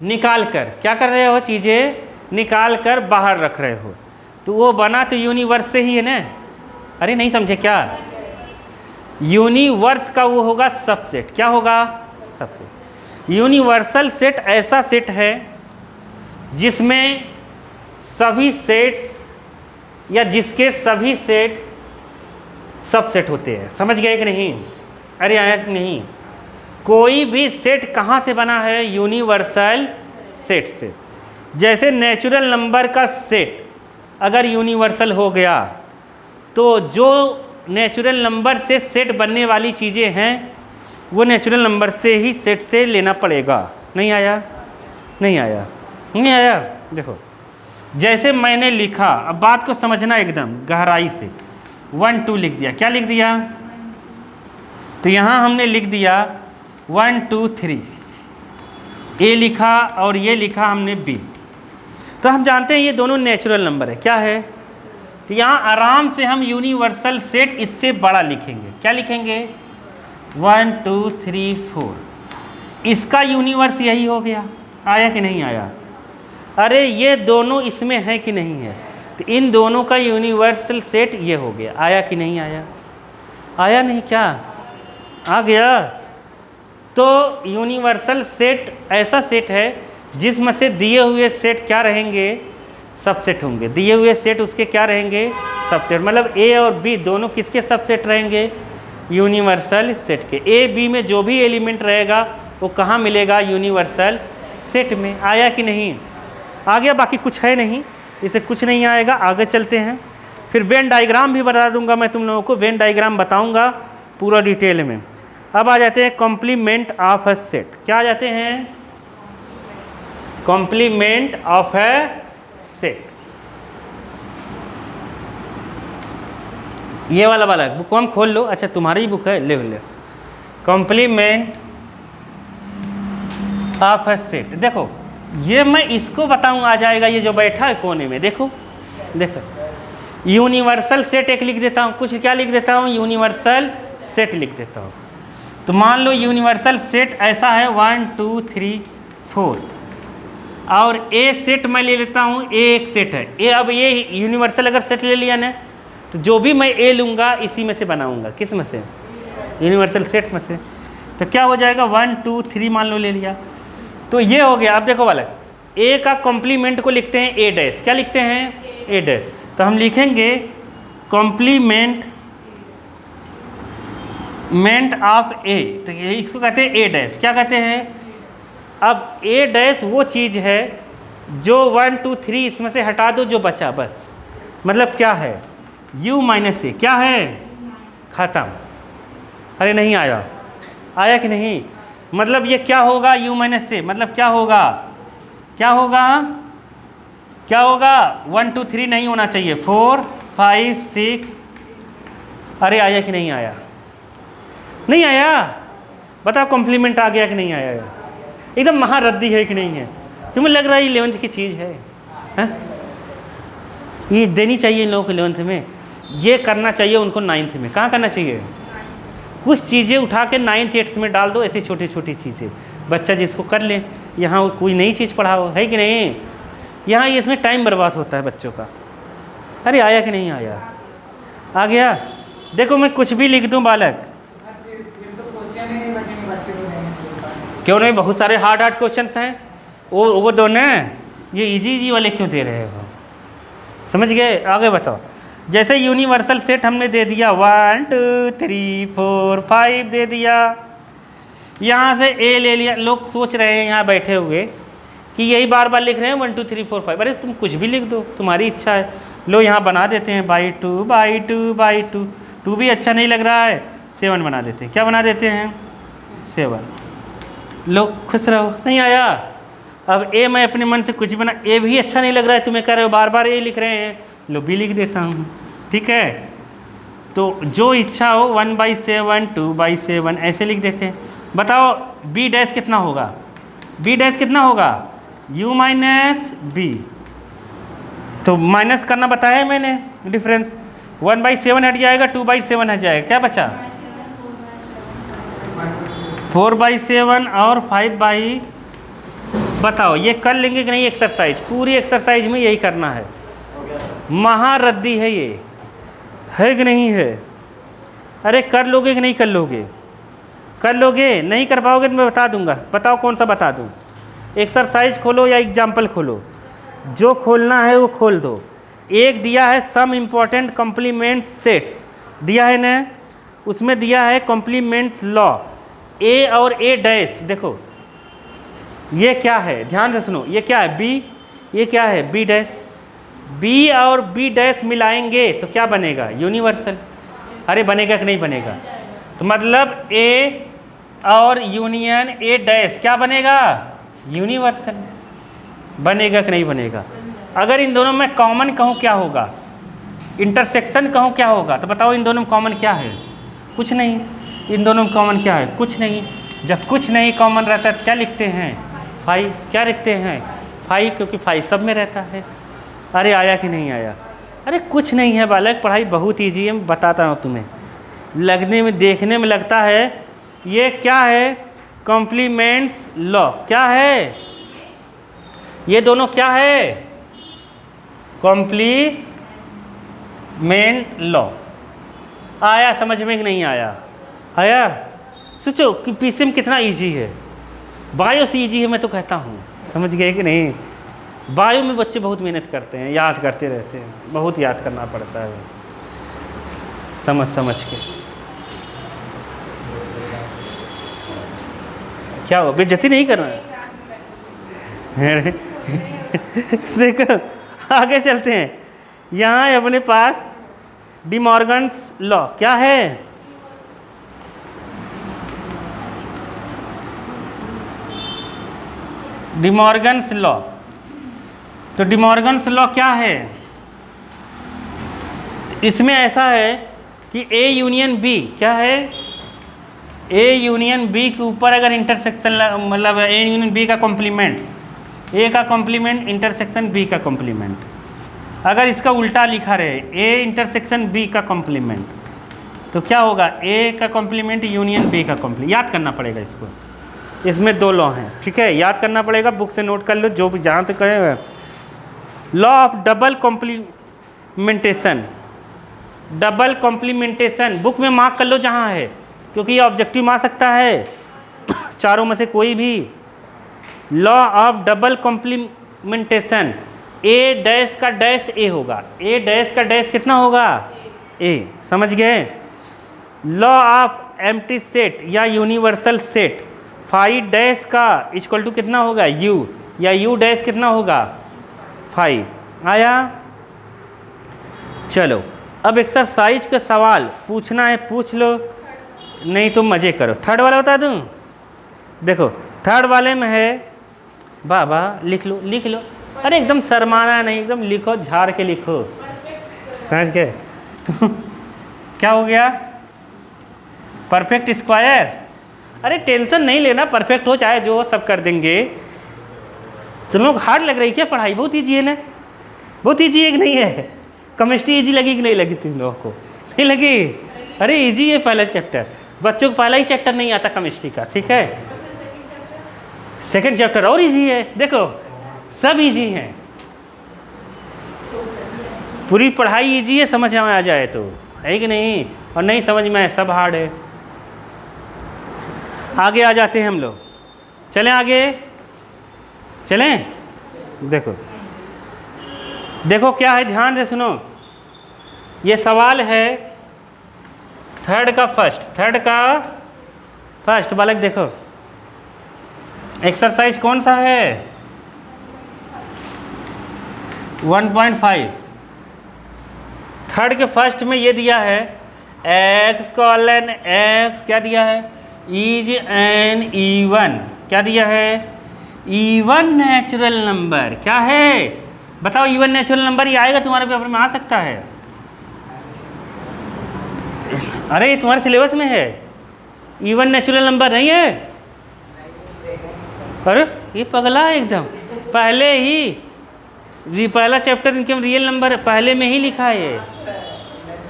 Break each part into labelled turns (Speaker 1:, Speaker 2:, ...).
Speaker 1: निकाल कर क्या कर रहे हो, चीज़ें निकाल कर बाहर रख रहे हो, तो वो बना तो यूनिवर्स से ही है ना। अरे नहीं समझे क्या, यूनिवर्स का वो होगा सबसेट। क्या होगा, सबसेट। यूनिवर्सल सेट ऐसा सेट है जिसमें सभी सेट्स या जिसके सभी सेट सबसेट होते हैं। समझ गए कि नहीं, अरे आया कि नहीं। कोई भी सेट कहाँ से बना है, यूनिवर्सल सेट से। जैसे नेचुरल नंबर का सेट अगर यूनिवर्सल हो गया तो जो नेचुरल नंबर से सेट बनने वाली चीज़ें हैं वो नेचुरल नंबर से ही सेट से लेना पड़ेगा। नहीं आया, नहीं आया, नहीं आया। देखो जैसे मैंने लिखा, अब बात को समझना एकदम गहराई से। 1 2 लिख दिया, क्या लिख दिया, तो यहाँ हमने लिख दिया 1 2 3, ए लिखा और ये लिखा हमने बी। तो हम जानते हैं ये दोनों नेचुरल नंबर है। क्या है, तो यहाँ आराम से हम यूनिवर्सल सेट इससे बड़ा लिखेंगे। क्या लिखेंगे, 1 2 3 4, इसका यूनिवर्स यही हो गया। आया कि नहीं आया, अरे ये दोनों इसमें है कि नहीं है, तो इन दोनों का यूनिवर्सल सेट ये हो गया। आया कि नहीं आया, आया नहीं, क्या आ गया। तो यूनिवर्सल सेट ऐसा सेट है जिसमें से दिए हुए सेट क्या रहेंगे, सबसेट होंगे। दिए हुए सेट उसके क्या रहेंगे, सबसेट। मतलब ए और बी दोनों किसके सबसेट रहेंगे, यूनिवर्सल सेट के। ए बी में जो भी एलिमेंट रहेगा वो कहाँ मिलेगा, यूनिवर्सल सेट में। आया कि नहीं, आ गया। बाकी कुछ है नहीं, इसे कुछ नहीं आएगा। आगे चलते हैं, फिर वेन डायग्राम भी बता दूंगा मैं तुम लोगों को, वेन डायग्राम बताऊंगा पूरा डिटेल में। अब आ जाते हैं कॉम्प्लीमेंट ऑफ अ सेट। क्या आ जाते हैं, कॉम्प्लीमेंट ऑफ अ सेट। ये वाला बुक को हम खोल लो। अच्छा तुम्हारी ही बुक है, ले ले। Complement of a set. देखो ये मैं इसको बताऊं, आ जाएगा ये जो बैठा है कोने में। देखो देखो, यूनिवर्सल सेट एक लिख देता हूं, कुछ क्या लिख देता हूं, यूनिवर्सल सेट लिख देता हूं। तो मान लो यूनिवर्सल सेट ऐसा है 1 2 3 4, और ए सेट मैं ले लेता हूँ। ए एक सेट है, ए अब ये यूनिवर्सल अगर सेट ले लिया ना, तो जो भी मैं ए लूँगा इसी में से बनाऊँगा। किस में से, यूनिवर्सल सेट में से। तो क्या हो जाएगा, 1 2 3 मान लो ले लिया, तो ये हो गया। अब देखो वाला, ए का कॉम्प्लीमेंट को लिखते हैं ए डैश। क्या लिखते हैं, ए डैश। तो हम लिखेंगे कॉम्प्लीमेंट ऑफ ए, तो ये इसको कहते हैं ए डैश। क्या कहते हैं, अब ए डैश वो चीज़ है जो 1 2 3 इसमें से हटा दो, जो बचा बस। मतलब क्या है, u माइनस ए। क्या है, ख़त्म। अरे नहीं आया, आया कि नहीं। मतलब ये क्या होगा, u माइनस ए, मतलब क्या होगा, क्या होगा, क्या होगा, 1 2 3 नहीं होना चाहिए, 4 5 6। अरे आया कि नहीं आया, नहीं आया। बताओ कॉम्प्लीमेंट आ गया कि नहीं आया, एकदम महारद्दी है कि नहीं है। तुम्हें लग रहा है 11th की चीज़ है, है? ये देनी चाहिए इन लोगों को 11th में, ये करना चाहिए उनको 9th में। कहाँ करना चाहिए, कुछ चीज़ें उठा के 9th 8th में डाल दो, ऐसी छोटी छोटी चीज़ें बच्चा जिसको कर ले। यहाँ कोई नई चीज़ पढ़ाओ, है कि नहीं। यहाँ इसमें टाइम बर्बाद होता है बच्चों का। अरे आया कि नहीं आया, आ गया। देखो मैं कुछ भी लिख दूँ बालक, क्यों नहीं, बहुत सारे हार्ड क्वेश्चंस हैं। वो दो ना, ये इजी वाले क्यों दे रहे हो, समझ गए। आगे बताओ, जैसे यूनिवर्सल सेट हमने दे दिया 1 2 3 4 5 दे दिया, यहाँ से ए ले लिया। लोग सोच रहे हैं यहाँ बैठे हुए कि यही बार बार लिख रहे हैं 1 2 3 4 5। अरे तुम कुछ भी लिख दो, तुम्हारी इच्छा है। लो यहाँ बना देते हैं बाई 2 बाई 2 बाई 2। 2 भी अच्छा नहीं लग रहा है, 7 बना देते हैं। क्या बना देते हैं, 7। लो खुश रहो। नहीं आया। अब ए मैं अपने मन से कुछ बना, ए भी अच्छा नहीं लग रहा है, तुम्हें कह रहे हो बार बार ए लिख रहे हैं, लो बी लिख देता हूँ। ठीक है, तो जो इच्छा हो 1/7 2/7 ऐसे लिख देते हैं। बताओ बी डैश कितना होगा, बी डैश कितना होगा, u माइनस बी। तो माइनस करना बताया है मैंने, डिफरेंस। 1/7 हट जाएगा, 2/7 हट जाएगा, क्या बचा, 4/7 और 5/7 बताओ ये कर लेंगे कि नहीं एक्सरसाइज? पूरी एक्सरसाइज में यही करना है। महारद्दी है ये, है कि नहीं है? अरे कर लोगे कि नहीं कर लोगे? कर लोगे? नहीं कर पाओगे तो मैं बता दूंगा। बताओ कौन सा बता दूं? एक्सरसाइज खोलो या एग्जाम्पल खोलो, जो खोलना है वो खोल दो। एक दिया है सम इम्पॉर्टेंट कॉम्प्लीमेंट सेट्स, दिया है ना, उसमें दिया है कॉम्प्लीमेंट लॉ ए और ए डैश। देखो ये क्या है, ध्यान से सुनो, ये क्या है? बी, ये क्या है? B dash. बी और बी डैश मिलाएंगे तो क्या बनेगा? यूनिवर्सल। अरे बनेगा कि नहीं बनेगा? तो मतलब ए और यूनियन ए डैश क्या बनेगा? यूनिवर्सल। बनेगा कि नहीं बनेगा? अगर इन दोनों में कॉमन कहूँ क्या होगा? इंटरसेक्शन कहूँ क्या होगा? तो बताओ इन दोनों में कॉमन क्या है? कुछ नहीं। इन दोनों में कॉमन क्या है? कुछ नहीं। जब कुछ नहीं कॉमन रहता है तो क्या लिखते हैं? फाई। क्या लिखते हैं? फाई, क्योंकि फाई सब में रहता है। अरे आया कि नहीं आया? अरे कुछ नहीं है बालक, पढ़ाई बहुत ईजी है, मैं बताता हूँ तुम्हें। लगने में, देखने में लगता है ये क्या है? Complements law. क्या है ये दोनों? क्या है? Complement law. आया समझ में कि नहीं आया? आया? सोचो कि पीसीएम कितना इजी है, बायो से इजी है मैं तो कहता हूँ। समझ गए कि नहीं? बायो में बच्चे बहुत मेहनत करते हैं, याद करते रहते हैं, बहुत याद करना पड़ता है समझ समझ के। क्या हो, बेइज्जती नहीं करना है? देखो आगे चलते हैं। यहाँ है अपने पास डी मॉर्गन्स लॉ। क्या है? D Morgan's law. तो डी मॉर्गन्स लॉ क्या है? इसमें ऐसा है कि ए यूनियन बी, क्या है? ए यूनियन बी के ऊपर अगर इंटरसेक्शन, मतलब ए यूनियन बी का कॉम्प्लीमेंट, ए का कॉम्प्लीमेंट इंटरसेक्शन बी का कॉम्प्लीमेंट, अगर इसका उल्टा लिखा रहे ए इंटरसेक्शन बी का कॉम्प्लीमेंट, तो क्या होगा? ए का कॉम्प्लीमेंट यूनियन बी का कॉम्प्लीमेंट। याद करना पड़ेगा इसको, इसमें दो लॉ हैं, ठीक है? याद करना पड़ेगा, बुक से नोट कर लो, जो भी जहाँ से करें। Law of double complementation. Double complementation book में मार्क कर लो जहाँ है, क्योंकि ये ऑब्जेक्टिव में आ सकता है चारों में से कोई भी। Law of double complementation, A dash का डैश ए होगा, ए डैश का डैश कितना होगा? ए। समझ गए? लॉ ऑफ एम्प्टी सेट या यूनिवर्सल सेट, फाई डैश का इक्वल टू कितना होगा? यू, या यू डैश कितना होगा? फाई। आया? चलो अब एक्सरसाइज का सवाल पूछना है पूछ लो, नहीं तो मज़े करो। थर्ड वाला बता दूं? देखो थर्ड वाले में है, बाबा लिख लो लिख लो। अरे एकदम शर्माना नहीं, एकदम लिखो, झाड़ के लिखो। समझ गए? तो क्या हो गया? Perfect square. अरे टेंशन नहीं लेना, परफेक्ट हो चाहे जो हो सब कर देंगे। तुम लोग हार्ड लग रही क्या पढ़ाई? बहुत ईजी है ना? बहुत ईजी है कि नहीं है? केमिस्ट्री ईजी लगी कि नहीं लगी तुम लोगों को? नहीं लगी? अरे ईजी है पहला चैप्टर, बच्चों को पहला ही चैप्टर नहीं आता केमिस्ट्री का, ठीक है? सेकंड चैप्टर और ईजी है। देखो सब ईजी हैं, पूरी पढ़ाई ईजी है, समझ में आ जाए तो, है कि नहीं? और नहीं समझ में आए सब हार्ड है। आगे आ जाते हैं हम लोग, चलें आगे चलें। देखो देखो क्या है, ध्यान से सुनो। ये सवाल है थर्ड का फर्स्ट बालक। देखो एक्सरसाइज कौन सा है? 1.5। थर्ड के फर्स्ट में ये दिया है x कॉलन x, क्या दिया है? इज एन इवन, क्या दिया है? Even natural number. क्या है बताओ? इवन नेचुरल नंबर ही आएगा तुम्हारे पेपर में, आ सकता है। अरे ये तुम्हारे सिलेबस में है, इवन नेचुरल नंबर नहीं है? अरे ये पगला है एकदम, पहले ही पहला चैप्टर इनके रियल नंबर पहले में ही लिखा है।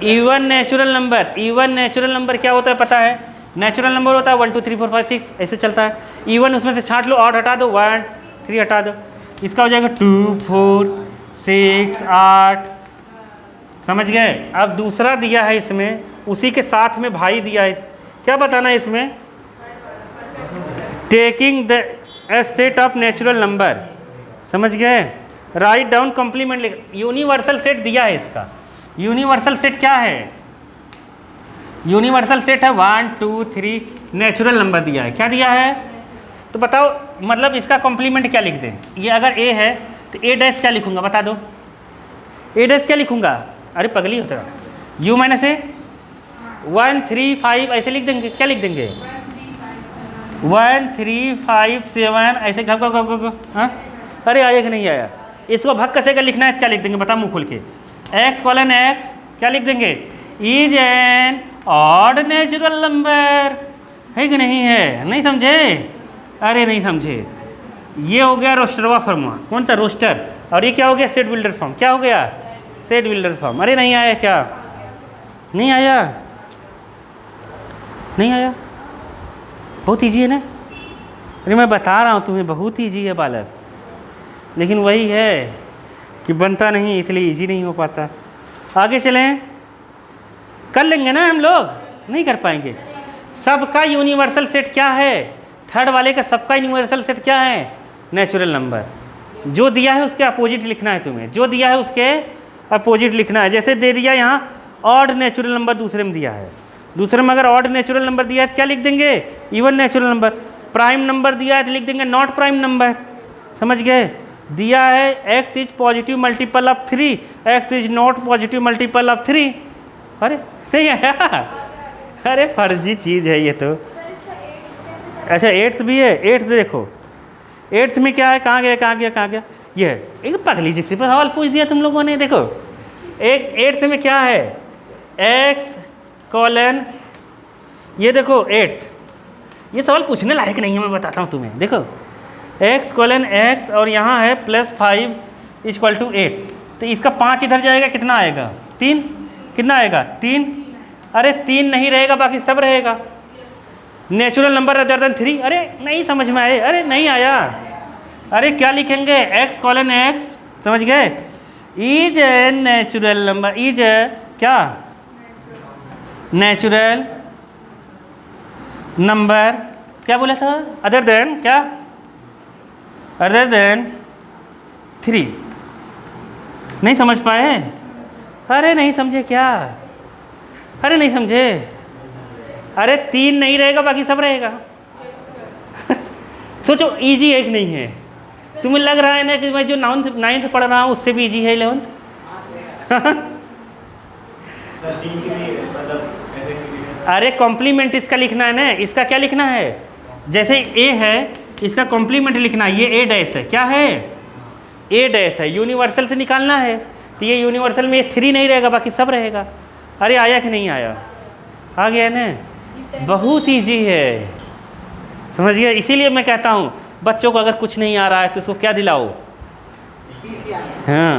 Speaker 1: Even natural number, even natural number क्या होता है पता है? नेचुरल नंबर होता है 1 2 3 4 5 6, ऐसे चलता है। इवन उसमें से छांट लो, ऑड हटा दो, 1 3 हटा दो, इसका हो जाएगा 2 4 6 8। समझ गए। अब दूसरा दिया है इसमें, उसी के साथ में भाई दिया है, क्या बताना है इसमें? Taking the A set of natural number. समझ गए। राइट डाउन कॉम्प्लीमेंट लिख, यूनिवर्सल सेट दिया है इसका। यूनिवर्सल सेट क्या है? यूनिवर्सल सेट है 1 2 3 नेचुरल नंबर दिया है। क्या दिया है? तो बताओ, मतलब इसका कॉम्प्लीमेंट क्या लिख दें? ये अगर ए है तो ए डैश क्या लिखूंगा बता दो? ए डैश क्या लिखूंगा? अरे पगली होता है, यू माइनस ए 1 3 5 ऐसे लिख देंगे। क्या लिख देंगे? 1 3 5 7 ऐसे घप घप घप घप। हाँ, अरे आया कि नहीं आया? इसको भग कसे का लिखना है, क्या लिख देंगे बता मुँह खोल के? x कॉलन x क्या लिख देंगे? Is an odd natural number. है कि नहीं है? नहीं समझे? अरे नहीं समझे। ये हो गया रोस्टरवा फॉर्मूला। कौन सा? रोस्टर। और ये क्या हो गया? Set builder form. क्या हो गया? Set builder form. अरे नहीं आया क्या? नहीं आया? नहीं आया? बहुत ईजी है ना? अरे मैं बता रहा हूँ तुम्हें, बहुत ईजी है बालक, लेकिन वही है कि बनता नहीं, इसलिए ईजी नहीं हो पाता। आगे चलें, कर लेंगे ना हम लोग? नहीं कर पाएंगे। सबका यूनिवर्सल सेट क्या है? थर्ड वाले का सबका यूनिवर्सल सेट क्या है? Natural number. जो दिया है उसके अपोजिट लिखना है तुम्हें, जो दिया है उसके अपोजिट लिखना है। जैसे दे दिया यहाँ ऑड नेचुरल नंबर दूसरे में दिया है, दूसरे में अगर ऑड नेचुरल नंबर दिया है तो क्या लिख देंगे? Even natural number. Prime number दिया है तो लिख देंगे नॉट प्राइम नंबर। समझ गए। दिया है x is positive multiple of 3, x is not positive multiple of 3। अरे नहीं आया? अरे फर्जी चीज़ है ये तो। अच्छा 8th भी है। 8th देखो, 8th में क्या है? कहाँ गया कहाँ गया कहाँ गया? ये है एक पगली जिससे पर सवाल पूछ दिया तुम लोगों ने। देखो एक 8th में क्या है? x कॉलन, ये देखो 8th, ये सवाल पूछने लायक नहीं है, मैं बताता हूँ तुम्हें। देखो x कॉलन x और यहाँ है +5 इक्वल टू 8, तो इसका 5 इधर जाएगा, कितना आएगा? 3। कितना आएगा? 3। अरे 3 नहीं रहेगा, बाकी सब रहेगा। Natural number other than 3। अरे नहीं समझ में आए? अरे नहीं आया? अरे क्या लिखेंगे? x colon x। समझ गए। Is a natural number, is क्या? Natural number. क्या बोला था? अदर देन क्या? Other than 3। नहीं समझ पाए? अरे नहीं समझे क्या? अरे नहीं समझे? अरे 3 नहीं रहेगा, बाकी सब रहेगा। सोचो इजी एक नहीं है। तुम्हें लग रहा है ना कि मैं जो 9th पढ़ रहा हूँ उससे भी इजी है 11th? अरे कॉम्प्लीमेंट इसका लिखना है ना। इसका क्या लिखना है? जैसे ए है, इसका कॉम्प्लीमेंट लिखना है। ये ए डैश है, क्या है? ए डैश है। यूनिवर्सल से निकालना है, तो ये यूनिवर्सल में ये 3 नहीं रहेगा, बाकी सब रहेगा। अरे आया कि नहीं आया? आ गया ना? बहुत ईजी है। समझ गया। इसीलिए मैं कहता हूँ बच्चों को अगर कुछ नहीं आ रहा है तो उसको क्या दिलाओ? हाँ।